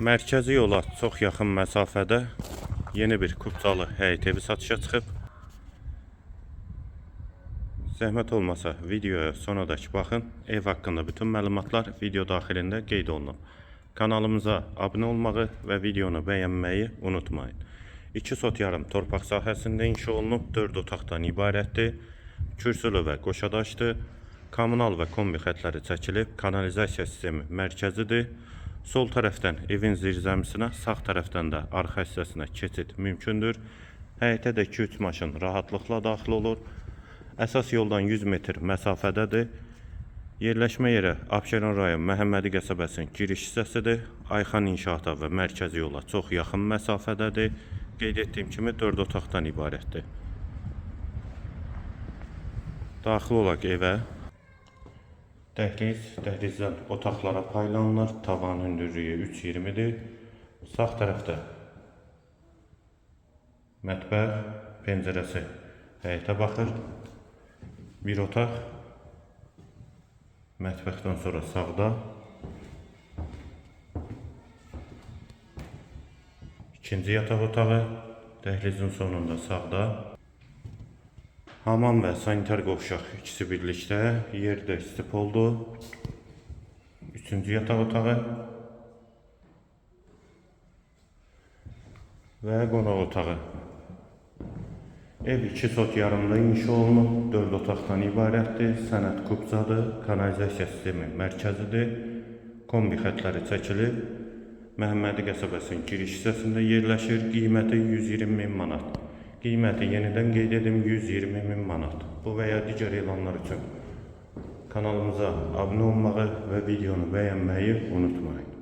Mərkəzi yola çox yaxın məsafədə yeni bir Kupçalı həyət evi satışa çıxıb. Zəhmət olmasa videoya sonadək baxın. Ev haqqında bütün məlumatlar video daxilində qeyd olunub. Kanalımıza abunə olmağı və videonu bəyənməyi unutmayın. 2 sot yarım torpaq sahəsində inşa olunub, 4 otaqdan ibarətdir. Kürsülü və qoşadaşdır. Kommunal və kombi xətləri çəkilib, kanalizasiya sistemi mərkəzidir. Sol tərəfdən evin zirzəmisinə, sağ tərəfdən də arxa hissəsinə keçid mümkündür. Həyətə də 2-3 maşın rahatlıqla daxil olur. Əsas yoldan 100 metr məsafədədir. Yerləşmə yeri Abşeron rayon Məhəmmədi qəsəbəsinin giriş hissəsidir. Ayxan inşaata və mərkəzi yola çox yaxın məsafədədir. Qeyd etdiyim kimi 4 otaqdan ibarətdir. Daxil olaq evə. Dəhlizdən otaqlara paylanılır. Tavan hündürlüyü 3.20-dir. Sağ tərəfdə mətbəx, pəncərəsi həyətə baxır. Bir otaq. Mətbəxdən sonra sağda. İkinci yataq otağı. Dəhlizin sonunda sağda. Hamam və sanitar qovşaq ikisi birlikdə, yerdə istif oldu. Üçüncü yataq otağı və qonaq otağı. Ev 2 sot yarımda inşa olunub, 4 otaqdan ibarətdir. Sənət Kupçadır, kanalizasiya sistemi mərkəzidir. Kombi xətləri çəkilib. Məhəmmədi qəsəbəsinin giriş hissəsində yerləşir. Qiyməti 120.000 manat. Qiyməti yenidən qeyd edim 120.000 manat. Bu və ya digər elanlar üçün kanalımıza abunə olmağı və videonu bəyənməyi unutmayın.